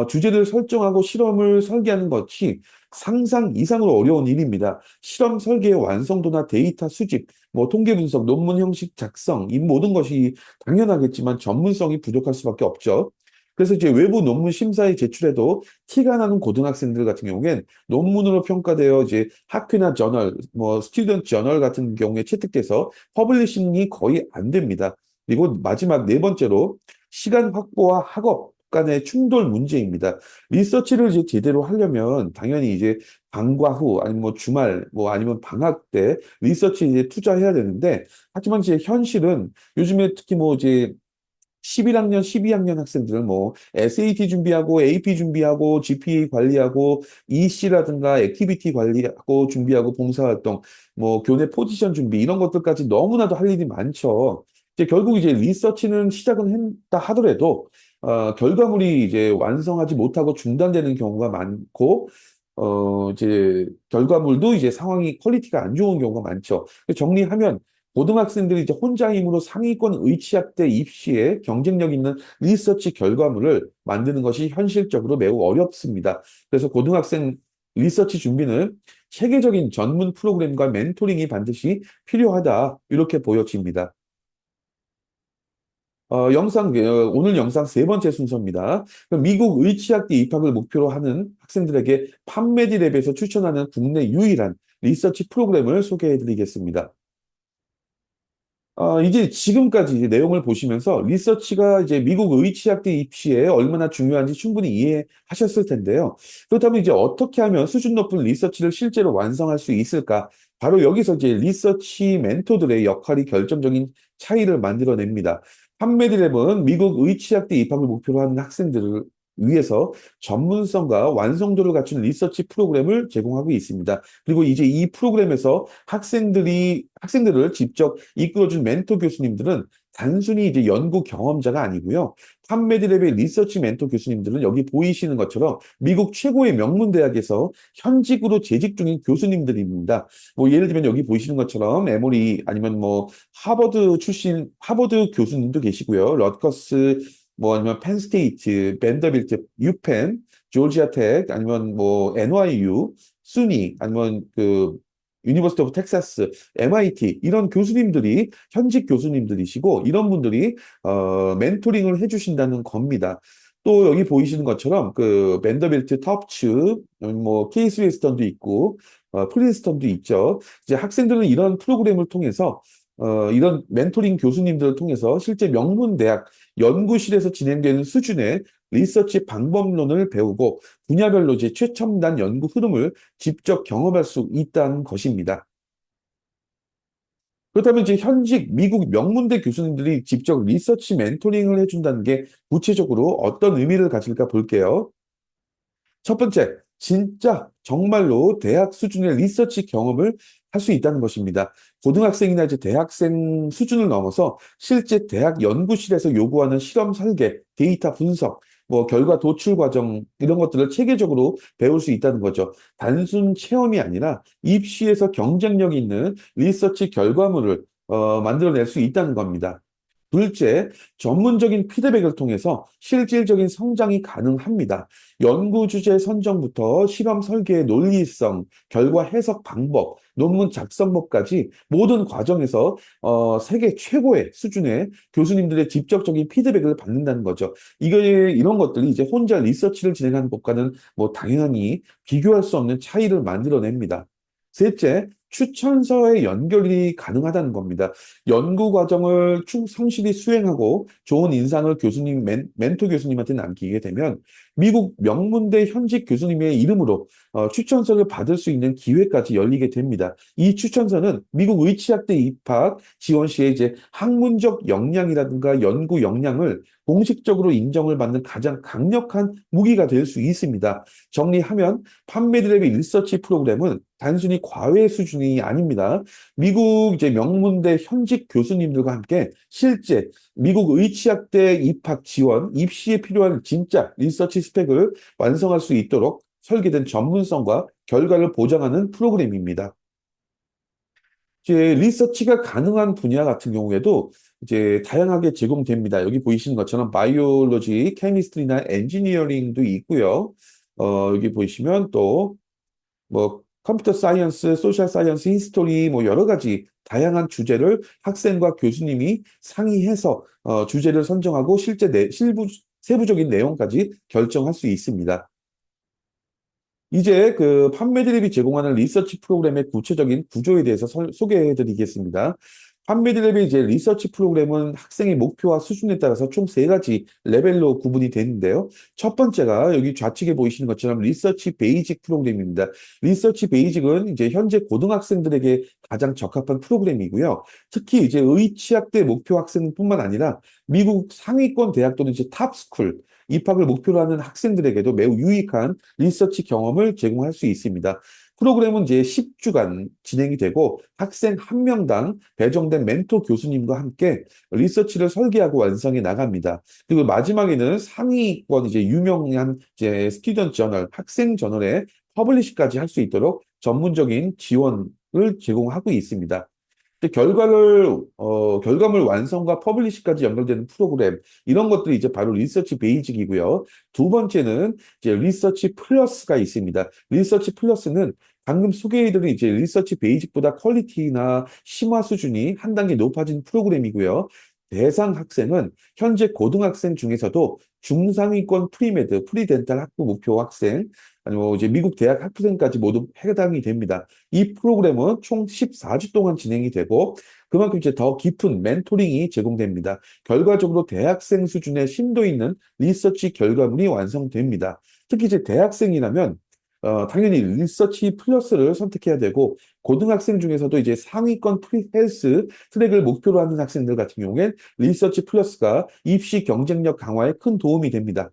주제를 설정하고 실험을 설계하는 것이 상상 이상으로 어려운 일입니다. 실험 설계의 완성도나 데이터 수집, 뭐 통계 분석, 논문 형식 작성, 이 모든 것이 당연하겠지만 전문성이 부족할 수밖에 없죠. 그래서 이제 외부 논문 심사에 제출해도 티가 나는 고등학생들 같은 경우엔 논문으로 평가되어 이제 학회나 저널, 뭐 스튜던트 저널 같은 경우에 채택돼서 퍼블리싱이 거의 안 됩니다. 그리고 마지막 네 번째로 시간 확보와 학업 간의 충돌 문제입니다. 리서치를 이제 제대로 하려면 당연히 이제 방과 후 아니면 뭐 주말 뭐 아니면 방학 때 리서치에 이제 투자해야 되는데 하지만 이제 현실은 요즘에 특히 뭐 이제 11학년, 12학년 학생들은 뭐 SAT 준비하고 AP 준비하고 GPA 관리하고 EC라든가 액티비티 관리하고 준비하고 봉사활동, 뭐 교내 포지션 준비 이런 것들까지 너무나도 할 일이 많죠. 이제 결국 이제 리서치는 시작은 했다 하더라도 결과물이 이제 완성하지 못하고 중단되는 경우가 많고 이제 결과물도 이제 상황이 퀄리티가 안 좋은 경우가 많죠. 정리하면 고등학생들이 이제 혼자 힘으로 상위권 의치학대 입시에 경쟁력 있는 리서치 결과물을 만드는 것이 현실적으로 매우 어렵습니다. 그래서 고등학생 리서치 준비는 체계적인 전문 프로그램과 멘토링이 반드시 필요하다. 이렇게 보여집니다. 오늘 영상 세 번째 순서입니다. 그럼 미국 의치학대 입학을 목표로 하는 학생들에게 판메디 랩에서 추천하는 국내 유일한 리서치 프로그램을 소개해 드리겠습니다. 이제 지금까지 이제 내용을 보시면서 리서치가 이제 미국 의치학대 입시에 얼마나 중요한지 충분히 이해하셨을 텐데요. 그렇다면 이제 어떻게 하면 수준 높은 리서치를 실제로 완성할 수 있을까? 바로 여기서 이제 리서치 멘토들의 역할이 결정적인 차이를 만들어냅니다. 판메드랩은 미국 의치학대 입학을 목표로 하는 학생들을 위해서 전문성과 완성도를 갖춘 리서치 프로그램을 제공하고 있습니다. 그리고 이제 이 프로그램에서 학생들을 직접 이끌어준 멘토 교수님들은 단순히 이제 연구 경험자가 아니고요. 판메드랩의 리서치 멘토 교수님들은 여기 보이시는 것처럼 미국 최고의 명문 대학에서 현직으로 재직 중인 교수님들입니다. 뭐 예를 들면 여기 보이시는 것처럼 에모리 아니면 뭐 하버드 출신 하버드 교수님도 계시고요. 러커스 뭐 아니면 펜스테이트, 벤더빌트, 유펜, 조지아텍 아니면 뭐 NYU, 수니 아니면 그 유니버시티 오브 텍사스, MIT 이런 교수님들이 현직 교수님들이시고 이런 분들이 멘토링을 해주신다는 겁니다. 또 여기 보이시는 것처럼 그 벤더빌트, 터프츠, 뭐 케이스 웨스턴도 있고 프린스턴도 있죠. 이제 학생들은 이런 프로그램을 통해서 이런 멘토링 교수님들을 통해서 실제 명문 대학 연구실에서 진행되는 수준의 리서치 방법론을 배우고 분야별로 이제 최첨단 연구 흐름을 직접 경험할 수 있다는 것입니다. 그렇다면 이제 현직 미국 명문대 교수님들이 직접 리서치 멘토링을 해준다는 게 구체적으로 어떤 의미를 가질까 볼게요. 첫 번째, 진짜 정말로 대학 수준의 리서치 경험을 할 수 있다는 것입니다. 고등학생이나 이제 대학생 수준을 넘어서 실제 대학 연구실에서 요구하는 실험 설계, 데이터 분석, 뭐 결과 도출 과정 이런 것들을 체계적으로 배울 수 있다는 거죠. 단순 체험이 아니라 입시에서 경쟁력 있는 리서치 결과물을 만들어낼 수 있다는 겁니다. 둘째, 전문적인 피드백을 통해서 실질적인 성장이 가능합니다. 연구 주제 선정부터 실험 설계의 논리성, 결과 해석 방법, 논문 작성법까지 모든 과정에서 세계 최고의 수준의 교수님들의 직접적인 피드백을 받는다는 거죠. 이런 것들이 이제 혼자 리서치를 진행하는 것과는 뭐 당연히 비교할 수 없는 차이를 만들어냅니다. 셋째, 추천서의 연결이 가능하다는 겁니다. 연구 과정을 성실히 수행하고 좋은 인상을 멘토 교수님한테 남기게 되면 미국 명문대 현직 교수님의 이름으로 추천서를 받을 수 있는 기회까지 열리게 됩니다. 이 추천서는 미국 의치학대 입학 지원 시에 이제 학문적 역량이라든가 연구 역량을 공식적으로 인정을 받는 가장 강력한 무기가 될 수 있습니다. 정리하면 판메드랩의 리서치 프로그램은 단순히 과외 수준이 아닙니다. 미국 이제 명문대 현직 교수님들과 함께 실제 미국 의치학대 입학 지원, 입시에 필요한 진짜 리서치 스펙을 완성할 수 있도록 설계된 전문성과 결과를 보장하는 프로그램입니다. 이제 리서치가 가능한 분야 같은 경우에도 이제 다양하게 제공됩니다. 여기 보이시는 것처럼 바이올로지, 케미스트리나 엔지니어링도 있고요. 여기 보시면 또 뭐 컴퓨터 사이언스, 소셜 사이언스, 히스토리 뭐 여러 가지 다양한 주제를 학생과 교수님이 상의해서 주제를 선정하고 실제 세부적인 내용까지 결정할 수 있습니다. 이제 그 판매드립이 제공하는 리서치 프로그램의 구체적인 구조에 대해서 소개해 드리겠습니다. 판매드립의 이제 리서치 프로그램은 학생의 목표와 수준에 따라서 총 세 가지 레벨로 구분이 되는데요. 첫 번째가 여기 좌측에 보이시는 것처럼 리서치 베이직 프로그램입니다. 리서치 베이직은 이제 현재 고등학생들에게 가장 적합한 프로그램이고요. 특히 이제 의치학대 목표 학생뿐만 아니라 미국 상위권 대학 또는 이제 탑스쿨 입학을 목표로 하는 학생들에게도 매우 유익한 리서치 경험을 제공할 수 있습니다. 프로그램은 이제 10주간 진행이 되고 학생 한 명당 배정된 멘토 교수님과 함께 리서치를 설계하고 완성해 나갑니다. 그리고 마지막에는 상위권 이제 유명한 이제 스튜던트 저널, 학생 저널에 퍼블리시까지 할 수 있도록 전문적인 지원을 제공하고 있습니다. 결과물 완성과 퍼블리시까지 연결되는 프로그램, 이런 것들이 이제 바로 리서치 베이직이고요. 두 번째는 이제 리서치 플러스가 있습니다. 리서치 플러스는 방금 소개해드린 이제 리서치 베이직보다 퀄리티나 심화 수준이 한 단계 높아진 프로그램이고요. 대상 학생은 현재 고등학생 중에서도 중상위권 프리메드, 프리덴탈 학부 목표 학생, 아니면 이제 미국 대학 학부생까지 모두 해당이 됩니다. 이 프로그램은 총 14주 동안 진행이 되고 그만큼 이제 더 깊은 멘토링이 제공됩니다. 결과적으로 대학생 수준의 심도 있는 리서치 결과물이 완성됩니다. 특히 이제 대학생이라면 당연히 리서치 플러스를 선택해야 되고 고등학생 중에서도 이제 상위권 프리헬스 트랙을 목표로 하는 학생들 같은 경우엔 리서치 플러스가 입시 경쟁력 강화에 큰 도움이 됩니다.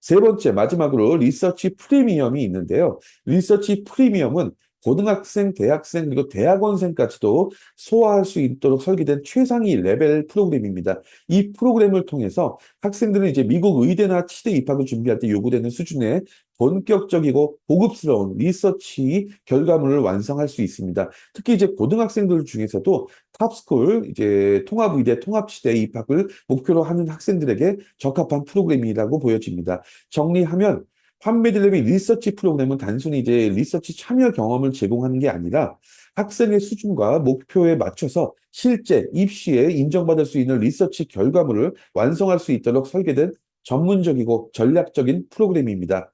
세 번째, 마지막으로 리서치 프리미엄이 있는데요. 리서치 프리미엄은 고등학생, 대학생, 그리고 대학원생까지도 소화할 수 있도록 설계된 최상위 레벨 프로그램입니다. 이 프로그램을 통해서 학생들은 이제 미국 의대나 치대 입학을 준비할 때 요구되는 수준의 본격적이고 고급스러운 리서치 결과물을 완성할 수 있습니다. 특히 이제 고등학생들 중에서도 탑스쿨, 이제 통합의대, 통합치대 입학을 목표로 하는 학생들에게 적합한 프로그램이라고 보여집니다. 정리하면 판매딜랩의 리서치 프로그램은 단순히 이제 리서치 참여 경험을 제공하는 게 아니라 학생의 수준과 목표에 맞춰서 실제 입시에 인정받을 수 있는 리서치 결과물을 완성할 수 있도록 설계된 전문적이고 전략적인 프로그램입니다.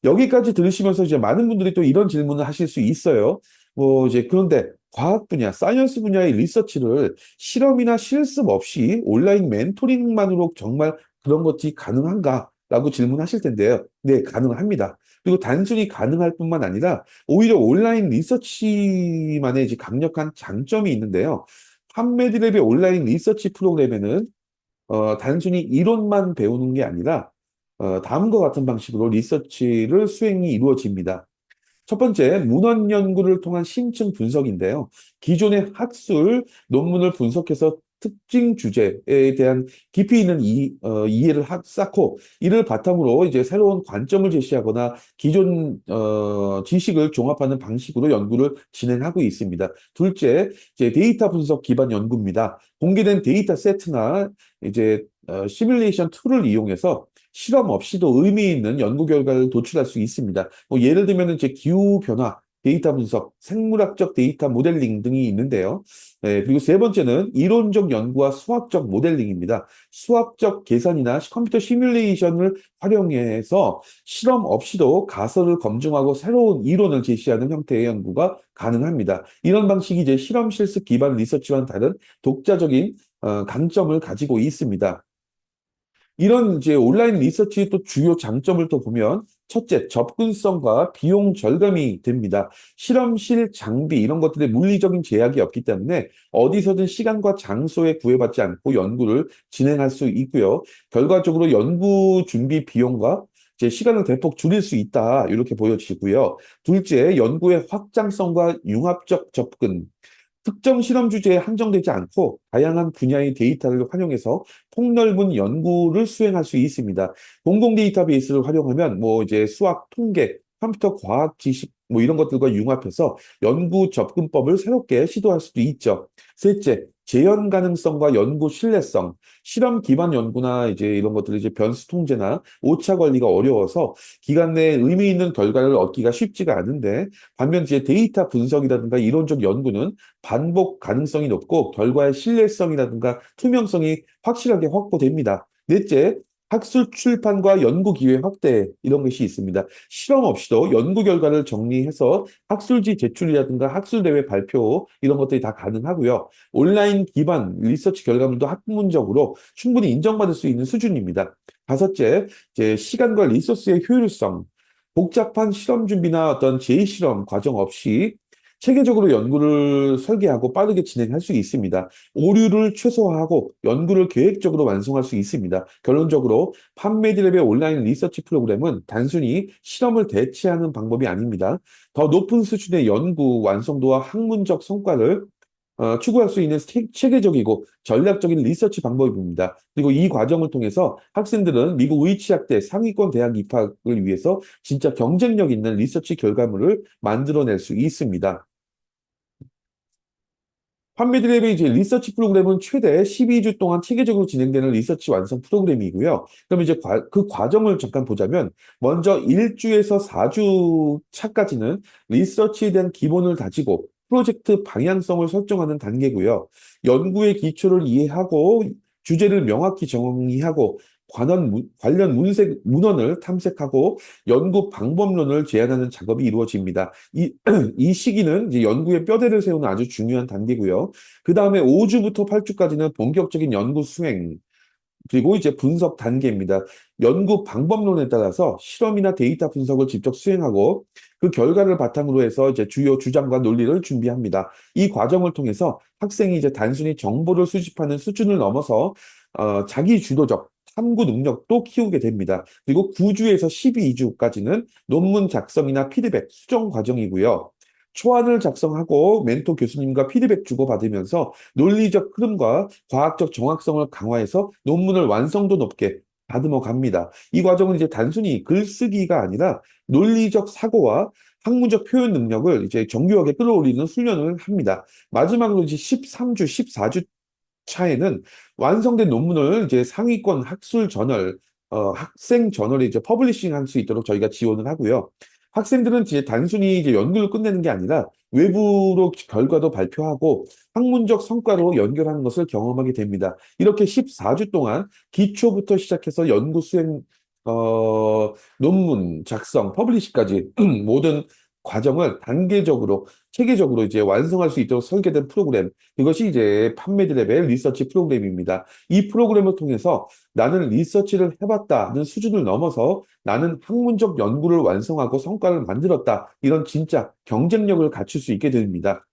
여기까지 들으시면서 이제 많은 분들이 또 이런 질문을 하실 수 있어요. 뭐 이제 그런데 과학 분야, 사이언스 분야의 리서치를 실험이나 실습 없이 온라인 멘토링만으로 정말 그런 것이 가능한가? 라고 질문하실 텐데요. 네, 가능합니다. 그리고 단순히 가능할 뿐만 아니라 오히려 온라인 리서치만의 이제 강력한 장점이 있는데요. 판매드랩의 온라인 리서치 프로그램에는 단순히 이론만 배우는 게 아니라 다음과 같은 방식으로 리서치를 수행이 이루어집니다. 첫 번째, 문헌 연구를 통한 심층 분석인데요. 기존의 학술 논문을 분석해서 특징 주제에 대한 깊이 있는 이해를 쌓고 이를 바탕으로 이제 새로운 관점을 제시하거나 기존 지식을 종합하는 방식으로 연구를 진행하고 있습니다. 둘째, 이제 데이터 분석 기반 연구입니다. 공개된 데이터 세트나 이제 시뮬레이션 툴을 이용해서 실험 없이도 의미 있는 연구 결과를 도출할 수 있습니다. 뭐 예를 들면 이제 기후 변화, 데이터 분석, 생물학적 데이터 모델링 등이 있는데요. 그리고 세 번째는 이론적 연구와 수학적 모델링입니다. 수학적 계산이나 컴퓨터 시뮬레이션을 활용해서 실험 없이도 가설을 검증하고 새로운 이론을 제시하는 형태의 연구가 가능합니다. 이런 방식이 이제 실험 실습 기반 리서치와는 다른 독자적인 강점을 가지고 있습니다. 이런 이제 온라인 리서치의 또 주요 장점을 또 보면 첫째, 접근성과 비용 절감이 됩니다. 실험실 장비 이런 것들에 물리적인 제약이 없기 때문에 어디서든 시간과 장소에 구애받지 않고 연구를 진행할 수 있고요. 결과적으로 연구 준비 비용과 이제 시간을 대폭 줄일 수 있다. 이렇게 보여지고요. 둘째, 연구의 확장성과 융합적 접근. 특정 실험 주제에 한정되지 않고 다양한 분야의 데이터를 활용해서 폭넓은 연구를 수행할 수 있습니다. 공공 데이터베이스를 활용하면 뭐 이제 수학, 통계, 컴퓨터 과학 지식 뭐 이런 것들과 융합해서 연구 접근법을 새롭게 시도할 수도 있죠. 셋째, 재현 가능성과 연구 신뢰성. 실험 기반 연구나 이제 이런 것들이 이제 변수 통제나 오차 관리가 어려워서 기간 내에 의미 있는 결과를 얻기가 쉽지가 않은데 반면 이제 데이터 분석이라든가 이론적 연구는 반복 가능성이 높고 결과의 신뢰성이라든가 투명성이 확실하게 확보됩니다. 넷째, 학술 출판과 연구 기회 확대 이런 것이 있습니다. 실험 없이도 연구 결과를 정리해서 학술지 제출이라든가 학술대회 발표 이런 것들이 다 가능하고요. 온라인 기반 리서치 결과물도 학문적으로 충분히 인정받을 수 있는 수준입니다. 다섯째, 이제 시간과 리소스의 효율성. 복잡한 실험 준비나 어떤 재실험 과정 없이 체계적으로 연구를 설계하고 빠르게 진행할 수 있습니다. 오류를 최소화하고 연구를 계획적으로 완성할 수 있습니다. 결론적으로 판매드랩의 온라인 리서치 프로그램은 단순히 실험을 대체하는 방법이 아닙니다. 더 높은 수준의 연구 완성도와 학문적 성과를 추구할 수 있는 체계적이고 전략적인 리서치 방법입니다. 그리고 이 과정을 통해서 학생들은 미국 의치학대 상위권 대학 입학을 위해서 진짜 경쟁력 있는 리서치 결과물을 만들어낼 수 있습니다. 판매드랩의 이제 리서치 프로그램은 최대 12주 동안 체계적으로 진행되는 리서치 완성 프로그램이고요. 그럼 이제 그 과정을 잠깐 보자면 먼저 1주에서 4주 차까지는 리서치에 대한 기본을 다지고 프로젝트 방향성을 설정하는 단계고요. 연구의 기초를 이해하고 주제를 명확히 정의하고 관련 문헌을 탐색하고 연구 방법론을 제안하는 작업이 이루어집니다. 이 시기는 이제 연구의 뼈대를 세우는 아주 중요한 단계고요. 그 다음에 5주부터 8주까지는 본격적인 연구 수행, 그리고 이제 분석 단계입니다. 연구 방법론에 따라서 실험이나 데이터 분석을 직접 수행하고 그 결과를 바탕으로 해서 이제 주요 주장과 논리를 준비합니다. 이 과정을 통해서 학생이 이제 단순히 정보를 수집하는 수준을 넘어서 자기 주도적 탐구 능력도 키우게 됩니다. 그리고 9주에서 12주까지는 논문 작성이나 피드백, 수정 과정이고요. 초안을 작성하고 멘토 교수님과 피드백 주고받으면서 논리적 흐름과 과학적 정확성을 강화해서 논문을 완성도 높게 다듬어 갑니다. 이 과정은 이제 단순히 글쓰기가 아니라 논리적 사고와 학문적 표현 능력을 이제 정교하게 끌어올리는 훈련을 합니다. 마지막으로 이제 13주, 14주 차에는 완성된 논문을 이제 상위권 학술 저널, 학생 저널에 이제 퍼블리싱 할 수 있도록 저희가 지원을 하고요. 학생들은 이제 단순히 이제 연구를 끝내는 게 아니라 외부로 결과도 발표하고 학문적 성과로 연결하는 것을 경험하게 됩니다. 이렇게 14주 동안 기초부터 시작해서 연구 수행, 논문 작성, 퍼블리시까지 모든 과정을 단계적으로, 체계적으로 이제 완성할 수 있도록 설계된 프로그램. 이것이 이제 판매드랩의 리서치 프로그램입니다. 이 프로그램을 통해서 나는 리서치를 해봤다는 수준을 넘어서 나는 학문적 연구를 완성하고 성과를 만들었다. 이런 진짜 경쟁력을 갖출 수 있게 됩니다.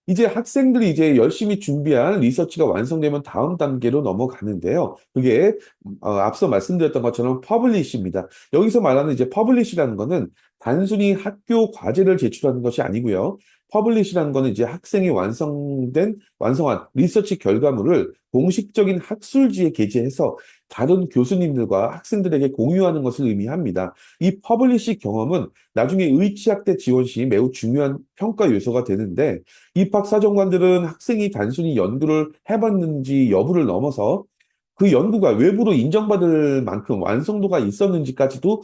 이제 학생들이 이제 열심히 준비한 리서치가 완성되면 다음 단계로 넘어가는데요. 그게 앞서 말씀드렸던 것처럼 퍼블리시입니다. 여기서 말하는 이제 퍼블리시라는 거는 단순히 학교 과제를 제출하는 것이 아니고요. 퍼블리시라는 거는 이제 학생이 완성한 리서치 결과물을 공식적인 학술지에 게재해서 다른 교수님들과 학생들에게 공유하는 것을 의미합니다. 이 퍼블리시 경험은 나중에 의치학대 지원 시 매우 중요한 평가 요소가 되는데 입학사정관들은 학생이 단순히 연구를 해봤는지 여부를 넘어서 그 연구가 외부로 인정받을 만큼 완성도가 있었는지까지도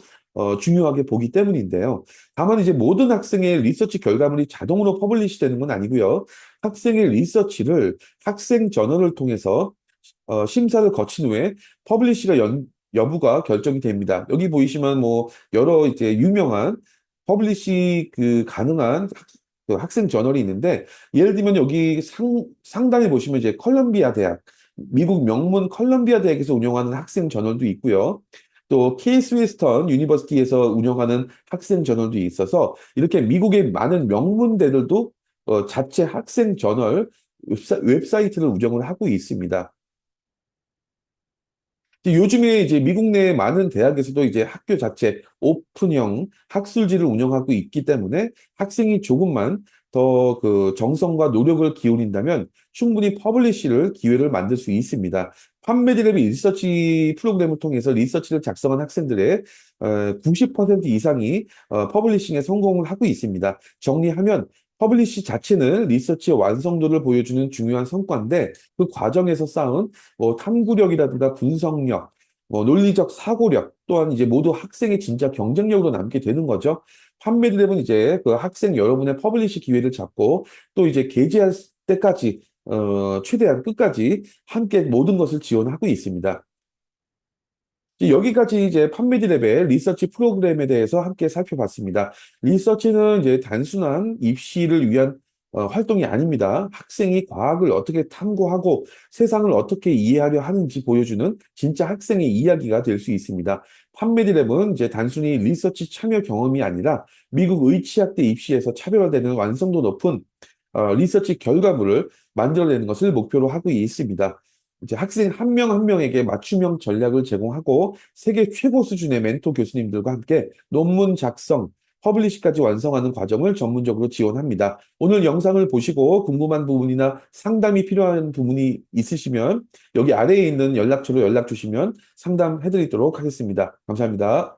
중요하게 보기 때문인데요. 다만 이제 모든 학생의 리서치 결과물이 자동으로 퍼블리시 되는 건 아니고요. 학생의 리서치를 학생 저널을 통해서 심사를 거친 후에 퍼블리시가 여부가 결정이 됩니다. 여기 보이시면 뭐 여러 이제 유명한 퍼블리시 그 가능한 그 학생 저널이 있는데 예를 들면 여기 상단에 보시면 이제 컬럼비아 대학 미국 명문 컬럼비아 대학에서 운영하는 학생 저널도 있고요. 또 케이스 웨스턴 유니버시티에서 운영하는 학생 저널도 있어서 이렇게 미국의 많은 명문대들도 자체 학생 저널 웹사이트를 운영을 하고 있습니다. 이제 요즘에 이제 미국 내 많은 대학에서도 이제 학교 자체 오픈형 학술지를 운영하고 있기 때문에 학생이 조금만 더 그 정성과 노력을 기울인다면 충분히 퍼블리시를 기회를 만들 수 있습니다. 판메디랩의 리서치 프로그램을 통해서 리서치를 작성한 학생들의 90% 이상이 퍼블리싱에 성공을 하고 있습니다. 정리하면 퍼블리시 자체는 리서치의 완성도를 보여주는 중요한 성과인데 그 과정에서 쌓은 뭐 탐구력이라든가 분석력, 뭐 논리적 사고력 또한 이제 모두 학생의 진짜 경쟁력으로 남게 되는 거죠. 판매드랩은 이제 그 학생 여러분의 퍼블리시 기회를 잡고 또 이제 게재할 때까지 최대한 끝까지 함께 모든 것을 지원하고 있습니다. 여기까지 이제 판매디랩의 리서치 프로그램에 대해서 함께 살펴봤습니다. 리서치는 이제 단순한 입시를 위한 활동이 아닙니다. 학생이 과학을 어떻게 탐구하고 세상을 어떻게 이해하려 하는지 보여주는 진짜 학생의 이야기가 될 수 있습니다. 판매디랩은 이제 단순히 리서치 참여 경험이 아니라 미국 의치학대 입시에서 차별화되는 완성도 높은 리서치 결과물을 만들어내는 것을 목표로 하고 있습니다. 이제 학생 한 명 한 명에게 맞춤형 전략을 제공하고 세계 최고 수준의 멘토 교수님들과 함께 논문 작성, 퍼블리시까지 완성하는 과정을 전문적으로 지원합니다. 오늘 영상을 보시고 궁금한 부분이나 상담이 필요한 부분이 있으시면 여기 아래에 있는 연락처로 연락 주시면 상담해 드리도록 하겠습니다. 감사합니다.